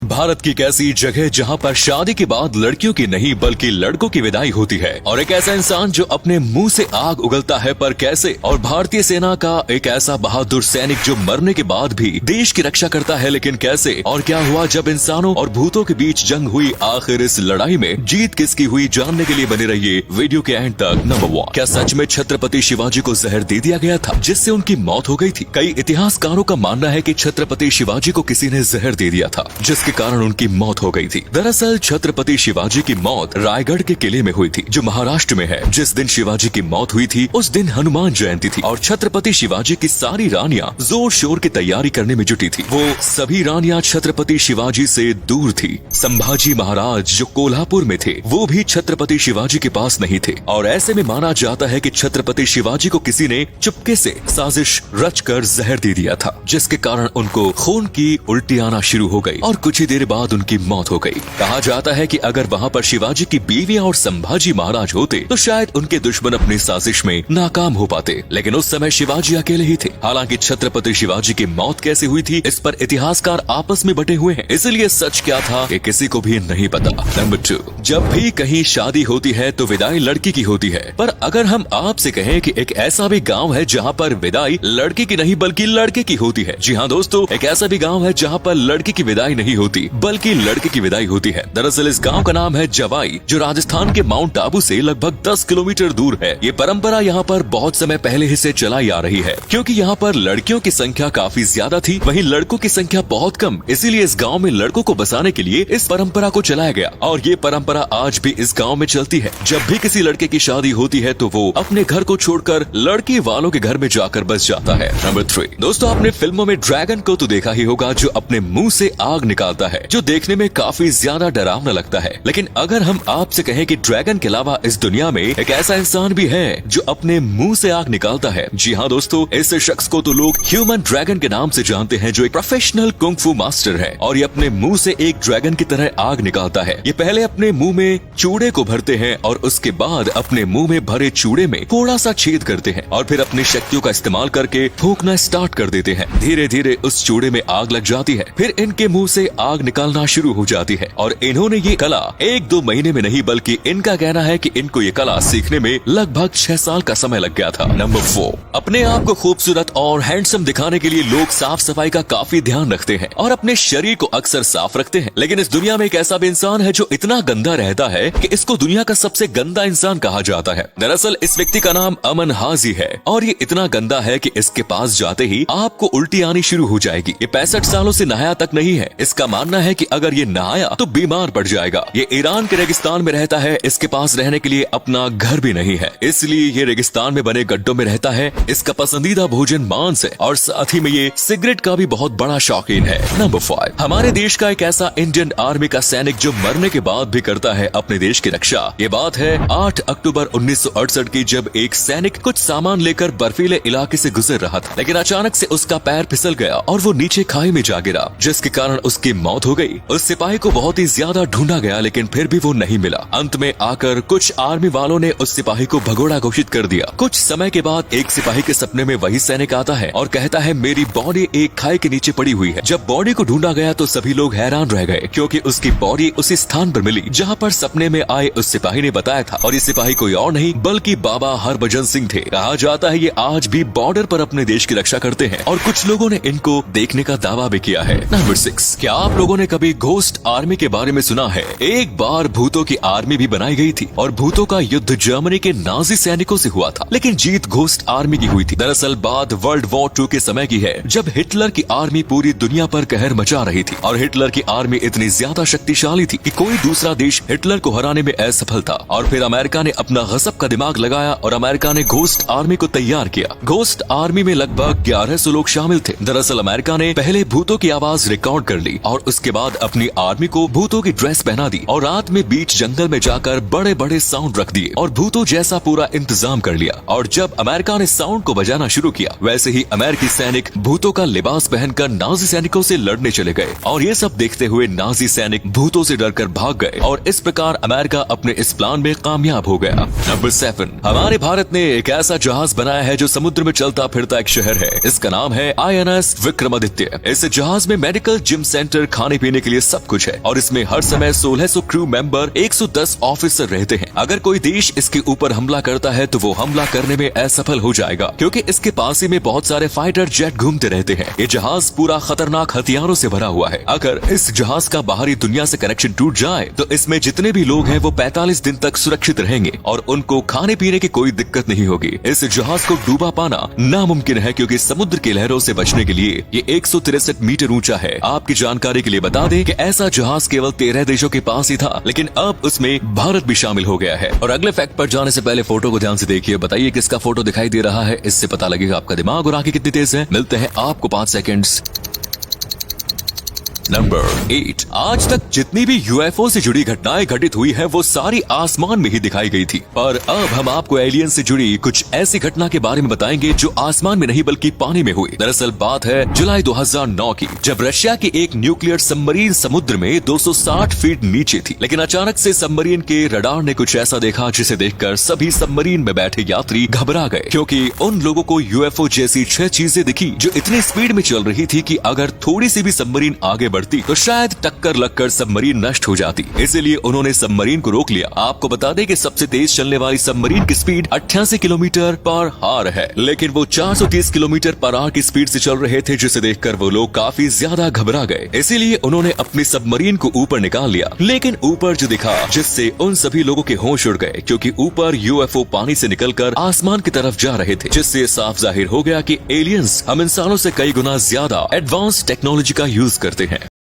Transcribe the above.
भारत की एक ऐसी जगह जहां पर शादी के बाद लड़कियों की नहीं बल्कि लड़कों की विदाई होती है और एक ऐसा इंसान जो अपने मुंह से आग उगलता है पर कैसे, और भारतीय सेना का एक ऐसा बहादुर सैनिक जो मरने के बाद भी देश की रक्षा करता है, लेकिन कैसे और क्या हुआ जब इंसानों और भूतों के बीच जंग हुई। आखिर इस लड़ाई में जीत किसकी हुई, जानने के लिए बने रहिए वीडियो के एंड तक। नंबर 1, क्या सच में छत्रपति शिवाजी को जहर दे दिया गया था जिससे उनकी मौत हो गई थी? कई इतिहासकारों का मानना है कि छत्रपति शिवाजी को किसी ने जहर दे दिया था जिसके कारण उनकी मौत हो गई थी। दरअसल छत्रपति शिवाजी की मौत रायगढ़ के किले में हुई थी जो महाराष्ट्र में है। जिस दिन शिवाजी की मौत हुई थी उस दिन हनुमान जयंती थी और छत्रपति शिवाजी की सारी रानियां जोर शोर की तैयारी करने में जुटी थी। वो सभी रानियां छत्रपति शिवाजी से दूर थी। संभाजी महाराज जो कोल्हापुर में थे वो भी छत्रपति शिवाजी के पास नहीं थे और ऐसे में माना जाता है कि छत्रपति शिवाजी को किसी ने चुपके से साजिश रचकर जहर दे दिया था जिसके कारण उनको खून की उल्टी आना शुरू हो गई और कुछ ही देर बाद उनकी मौत हो गई। कहा जाता है कि अगर वहाँ पर शिवाजी की बीवियां और संभाजी महाराज होते तो शायद उनके दुश्मन अपनी साजिश में नाकाम हो पाते, लेकिन उस समय शिवाजी अकेले ही थे। हालांकि छत्रपति शिवाजी की मौत कैसे हुई थी इस पर इतिहासकार आपस में बटे हुए हैं, इसलिए सच क्या था ये किसी को भी नहीं पता। नंबर 2, जब भी कहीं शादी होती है तो विदाई लड़की की होती है, पर अगर हम आपसे कहें कि एक ऐसा भी गाँव है जहाँ पर विदाई लड़की की नहीं बल्कि लड़के की होती है। जी हाँ दोस्तों, एक ऐसा भी गाँव है जहाँ पर लड़की की विदाई नहीं होती बल्कि लड़के की विदाई होती है। दरअसल इस गांव का नाम है जवाई जो राजस्थान के माउंट आबू से लगभग 10 किलोमीटर दूर है। ये परंपरा यहाँ पर बहुत समय पहले ही से चलाई आ रही है क्योंकि यहाँ पर लड़कियों की संख्या काफी ज्यादा थी, वहीं लड़कों की संख्या बहुत कम। इसीलिए इस गांव में लड़कों को बसाने के लिए इस परंपरा को चलाया गया और ये परंपरा आज भी इस गाँव में चलती है। जब भी किसी लड़के की शादी होती है तो वो अपने घर को छोड़कर लड़की वालों के घर में जाकर बस जाता है। नंबर 3, दोस्तों आपने फिल्मों में ड्रैगन को तो देखा ही होगा जो अपने मुंह से आग निकालता है, जो देखने में काफी ज्यादा डरावना लगता है। लेकिन अगर हम आपसे कहें कि ड्रैगन के अलावा इस दुनिया में एक ऐसा इंसान भी है जो अपने मुंह से आग निकालता है। जी हाँ दोस्तों, इस शख्स को तो लोग ह्यूमन ड्रैगन के नाम से जानते हैं जो एक प्रोफेशनल कुंग-फू मास्टर है और ये अपने मुंह से एक ड्रैगन की तरह आग निकालता है। ये पहले अपने मुंह में चूड़े को भरते हैं और उसके बाद अपने मुंह में भरे चूड़े में थोड़ा सा छेद करते हैं और फिर अपनी शक्तियों का इस्तेमाल करके फूंकना स्टार्ट कर देते हैं। धीरे धीरे उस चूड़े में आग लग जाती है, फिर इनके मुंह से आग निकालना शुरू हो जाती है और इन्होंने ये कला 1-2 महीने में नहीं बल्कि इनका कहना है कि इनको ये कला सीखने में लगभग 6 साल का समय लग गया था। नंबर 4, अपने आप को खूबसूरत और हैंडसम दिखाने के लिए लोग साफ सफाई का काफी ध्यान रखते हैं और अपने शरीर को अक्सर साफ रखते हैं, लेकिन इस दुनिया में एक ऐसा भी इंसान है जो इतना गंदा रहता है कि इसको दुनिया का सबसे गंदा इंसान कहा जाता है। दरअसल इस व्यक्ति का नाम अमन हाजी है और ये इतना गंदा है कि इसके पास जाते ही आपको उल्टी आनी शुरू हो जाएगी। ये 65 सालों से नहाया तक नहीं है। इसका मानना है कि अगर ये नहाया तो बीमार पड़ जाएगा। ये ईरान के रेगिस्तान में रहता है। इसके पास रहने के लिए अपना घर भी नहीं है, इसलिए ये रेगिस्तान में बने गड्ढों में रहता है। इसका पसंदीदा भोजन मांस है और साथ ही में ये सिगरेट का भी बहुत बड़ा शौकीन है। नंबर 5, हमारे देश का एक ऐसा इंडियन आर्मी का सैनिक जो मरने के बाद भी करता है अपने देश की रक्षा। ये बात है 8 अक्टूबर 1968 की, जब एक सैनिक कुछ सामान लेकर बर्फीले इलाके से गुजर रहा था, लेकिन अचानक से उसका पैर फिसल गया और वो नीचे खाई में जा गिरा जिसके कारण उसकी मौत हो गई। उस सिपाही को बहुत ही ज्यादा ढूंढा गया लेकिन फिर भी वो नहीं मिला। अंत में आकर कुछ आर्मी वालों ने उस सिपाही को भगोड़ा घोषित कर दिया। कुछ समय के बाद एक सिपाही के सपने में वही सैनिक आता है और कहता है मेरी बॉडी एक खाई के नीचे पड़ी हुई है। जब बॉडी को ढूंढा गया तो सभी लोग हैरान रह गए क्योंकि उसकी बॉडी उसी स्थान पर मिली जहाँ पर सपने में आए उस सिपाही ने बताया था और ये सिपाही कोई और नहीं बल्कि बाबा हरभजन सिंह थे। कहा जाता है ये आज भी बॉर्डर पर अपने देश की रक्षा करते हैं और कुछ लोगों ने इनको देखने का दावा भी किया है। नंबर 6, क्या आप लोगों ने कभी घोस्ट आर्मी के बारे में सुना है? एक बार भूतों की आर्मी भी बनाई गई थी और भूतों का युद्ध जर्मनी के नाजी सैनिकों से हुआ था, लेकिन जीत घोस्ट आर्मी की हुई थी। दरअसल बात वर्ल्ड वॉर 2 के समय की है जब हिटलर की आर्मी पूरी दुनिया पर कहर मचा रही थी और हिटलर की आर्मी इतनी ज्यादा शक्तिशाली थी कि कोई दूसरा देश हिटलर को हराने में असफल था और फिर अमेरिका ने अपना गजब का दिमाग लगाया और अमेरिका ने घोस्ट आर्मी को तैयार किया। घोस्ट आर्मी में लगभग 1100 लोग शामिल थे। दरअसल अमेरिका ने पहले भूतों की आवाज रिकॉर्ड कर ली और उसके बाद अपनी आर्मी को भूतों की ड्रेस पहना दी और रात में बीच जंगल में जाकर बड़े बड़े साउंड रख दिए और भूतों जैसा पूरा इंतजाम कर लिया। और जब अमेरिका ने साउंड को बजाना शुरू किया वैसे ही अमेरिकी सैनिक भूतों का लिबास पहनकर नाजी सैनिकों से लड़ने चले गए और ये सब देखते हुए नाजी सैनिक भूतों से डरकर भाग गए और इस प्रकार अमेरिका अपने इस प्लान में कामयाब हो गया। नंबर 7, हमारे भारत ने एक ऐसा जहाज बनाया है जो समुद्र में चलता फिरता एक शहर है। इसका नाम है INS विक्रमादित्य। इस जहाज में मेडिकल जिम सेंटर खाने पीने के लिए सब कुछ है और इसमें हर समय 1600 क्रू मेंबर, 110 ऑफिसर रहते हैं। अगर कोई देश इसके ऊपर हमला करता है तो वो हमला करने में असफल हो जाएगा, क्योंकि इसके पास ही में बहुत सारे फाइटर जेट घूमते रहते हैं। ये जहाज पूरा खतरनाक हथियारों से भरा हुआ है। अगर इस जहाज का बाहरी दुनिया से कनेक्शन टूट जाए तो इसमें जितने भी लोग हैं वो 45 दिन तक सुरक्षित रहेंगे और उनको खाने पीने की कोई दिक्कत नहीं होगी। इस जहाज को डूबा पाना नामुमकिन है, क्योंकि समुद्र की लहरों से बचने के लिए ये 163 मीटर ऊंचा है। आपकी जानकारी के लिए बता दें कि ऐसा जहाज केवल 13 देशों के पास ही था, लेकिन अब उसमें भारत भी शामिल हो गया है। और अगले फैक्ट पर जाने से पहले फोटो को ध्यान से देखिए, बताइए किसका फोटो दिखाई दे रहा है, इससे पता लगेगा आपका दिमाग और आंखें कितनी तेज है। मिलते हैं आपको 5 सेकंड्स। नंबर 8। आज तक जितनी भी यूएफओ से जुड़ी घटनाएं घटित हुई है वो सारी आसमान में ही दिखाई गई थी, पर अब हम आपको एलियन से जुड़ी कुछ ऐसी घटना के बारे में बताएंगे जो आसमान में नहीं बल्कि पानी में हुई। दरअसल बात है जुलाई 2009 की, जब रशिया की एक न्यूक्लियर सबमरीन समुद्र में 260 फीट नीचे थी। लेकिन अचानक से सबमरीन के रडार ने कुछ ऐसा देखा जिसे देखकर सभी सबमरीन में बैठे यात्री घबरा गए, क्योंकि उन लोगों को यूएफओ जैसी 6 चीजें दिखी जो इतनी स्पीड में चल रही थी कि अगर थोड़ी सी भी सबमरीन आगे बढ़ती तो शायद टक्कर लगकर सबमरीन नष्ट हो जाती। इसीलिए उन्होंने सबमरीन को रोक लिया। आपको बता दें कि सबसे तेज चलने वाली सबमरीन की स्पीड 88 किलोमीटर पर आवर है, लेकिन वो 430 किलोमीटर पर आवर की स्पीड से चल रहे थे, जिसे देखकर वो लोग काफी ज्यादा घबरा गए। इसीलिए उन्होंने अपनी सबमरीन को ऊपर निकाल लिया। लेकिन ऊपर जो दिखा जिससे उन सभी लोगों के होश उड़ गए, क्योंकि ऊपर यूएफओ पानी से निकलकर आसमान की तरफ जा रहे थे, जिससे साफ जाहिर हो गया कि एलियंस हम इंसानों से कई गुना ज्यादा एडवांस टेक्नोलॉजी का यूज करते हैं।